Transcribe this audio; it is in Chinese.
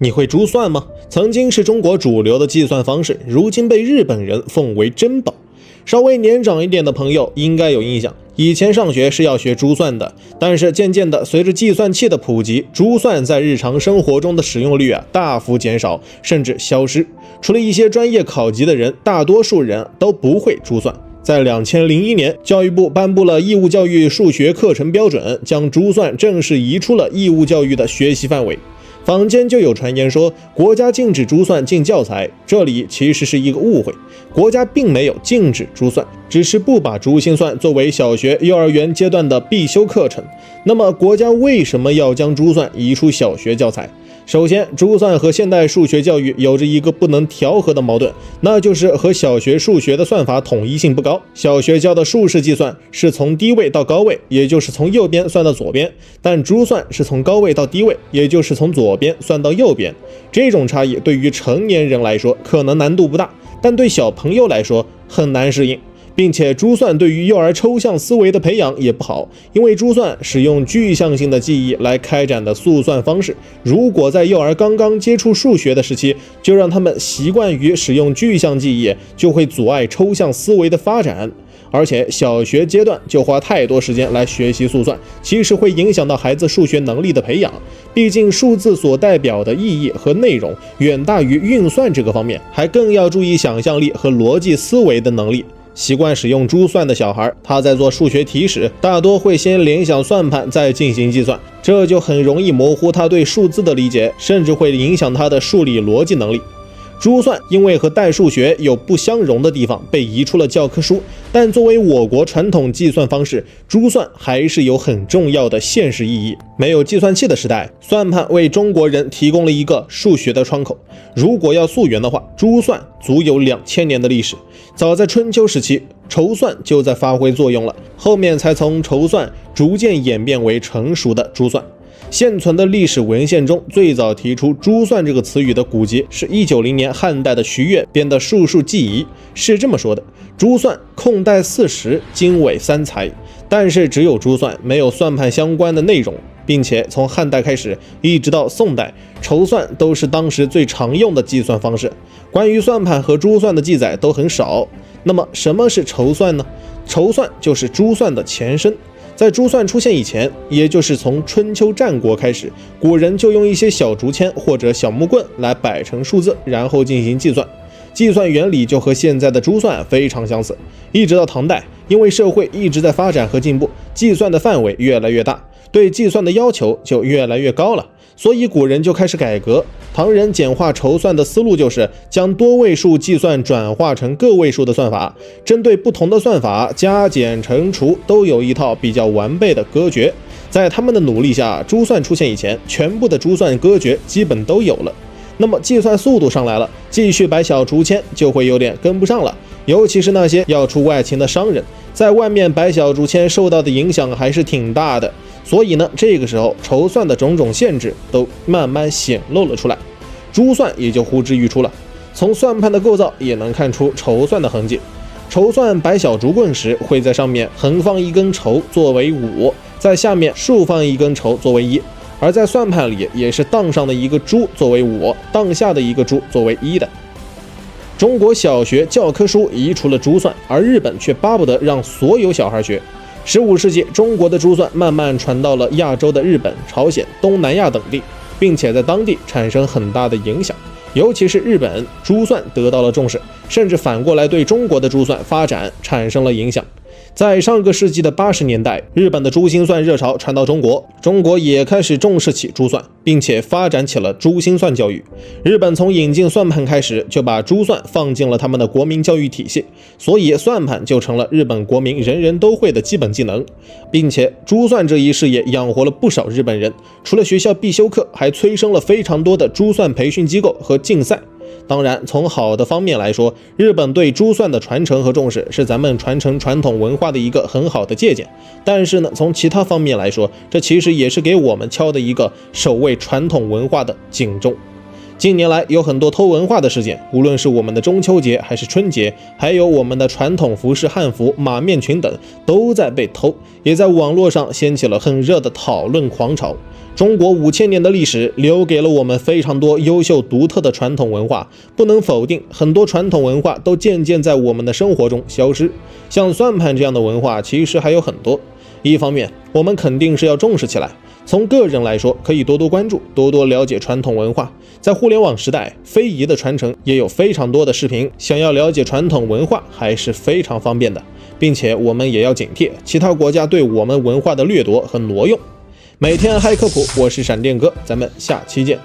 你会珠算吗？曾经是中国主流的计算方式，如今被日本人奉为珍宝。稍微年长一点的朋友应该有印象，以前上学是要学珠算的，但是渐渐的，随着计算器的普及，珠算在日常生活中的使用率大幅减少，甚至消失。除了一些专业考级的人，大多数人都不会珠算。在2001年，教育部颁布了义务教育数学课程标准，将珠算正式移出了义务教育的学习范围。坊间就有传言说国家禁止珠算进教材，这里其实是一个误会，国家并没有禁止珠算，只是不把珠心算作为小学、幼儿园阶段的必修课程。那么国家为什么要将珠算移出小学教材？首先，珠算和现代数学教育有着一个不能调和的矛盾，那就是和小学数学的算法统一性不高。小学教的数式计算是从低位到高位，也就是从右边算到左边，但珠算是从高位到低位，也就是从左边算到右边。这种差异对于成年人来说可能难度不大，但对小朋友来说很难适应。并且珠算对于幼儿抽象思维的培养也不好，因为珠算使用具象性的记忆来开展的速算方式，如果在幼儿刚刚接触数学的时期就让他们习惯于使用具象记忆，就会阻碍抽象思维的发展。而且小学阶段就花太多时间来学习速算，其实会影响到孩子数学能力的培养。毕竟数字所代表的意义和内容远大于运算这个方面，还更要注意想象力和逻辑思维的能力。习惯使用珠算的小孩，他在做数学题时，大多会先联想算盘，再进行计算，这就很容易模糊他对数字的理解，甚至会影响他的数理逻辑能力。珠算因为和代数学有不相容的地方，被移出了教科书，但作为我国传统计算方式，珠算还是有很重要的现实意义。没有计算器的时代，算盘为中国人提供了一个数学的窗口。如果要溯源的话，珠算足有2000年的历史。早在春秋时期，筹算就在发挥作用了，后面才从筹算逐渐演变为成熟的珠算。现存的历史文献中，最早提出珠算这个词语的古籍是190年汉代的徐悦编的《术数记遗》，是这么说的：珠算控代40，经纬3才。但是只有珠算，没有算盘相关的内容，并且从汉代开始一直到宋代，筹算都是当时最常用的计算方式。关于算盘和珠算的记载都很少。那么什么是筹算呢？筹算就是珠算的前身。在珠算出现以前，也就是从春秋战国开始，古人就用一些小竹签或者小木棍来摆成数字，然后进行计算。计算原理就和现在的珠算非常相似。一直到唐代，因为社会一直在发展和进步，计算的范围越来越大，对计算的要求就越来越高了，所以古人就开始改革。唐人简化筹算的思路就是将多位数计算转化成个位数的算法，针对不同的算法，加减乘除都有一套比较完备的歌诀。在他们的努力下，珠算出现以前，全部的珠算歌诀基本都有了。那么计算速度上来了，继续摆小竹签就会有点跟不上了，尤其是那些要出外勤的商人，在外面摆小竹签受到的影响还是挺大的。所以呢，这个时候筹算的种种限制都慢慢显露了出来，珠算也就呼之欲出了。从算盘的构造也能看出筹算的痕迹。筹算摆小竹棍时，会在上面横放一根筹作为5，在下面竖放一根筹作为1。而在算盘里也是档上的一个珠作为5，档下的一个珠作为1的。中国小学教科书移除了珠算，而日本却巴不得让所有小孩学。15世纪，中国的珠算慢慢传到了亚洲的日本、朝鲜、东南亚等地，并且在当地产生很大的影响。尤其是日本，珠算得到了重视，甚至反过来对中国的珠算发展产生了影响。在上个世纪的80年代，日本的珠心算热潮传到中国，中国也开始重视起珠算，并且发展起了珠心算教育。日本从引进算盘开始，就把珠算放进了他们的国民教育体系，所以算盘就成了日本国民人人都会的基本技能。并且珠算这一事业养活了不少日本人，除了学校必修课，还催生了非常多的珠算培训机构和竞赛。当然，从好的方面来说，日本对珠算的传承和重视是咱们传承传统文化的一个很好的借鉴。但是呢，从其他方面来说，这其实也是给我们敲的一个守卫传统文化的警钟。近年来有很多偷文化的事件，无论是我们的中秋节还是春节，还有我们的传统服饰汉服、马面裙等，都在被偷，也在网络上掀起了很热的讨论狂潮。中国5000年的历史留给了我们非常多优秀独特的传统文化，不能否定，很多传统文化都渐渐在我们的生活中消失。像算盘这样的文化其实还有很多，一方面我们肯定是要重视起来，从个人来说可以多多关注，多多了解传统文化。在互联网时代，非遗的传承也有非常多的视频，想要了解传统文化还是非常方便的，并且我们也要警惕其他国家对我们文化的掠夺和挪用。每天嗨科普，我是闪电哥，咱们下期见。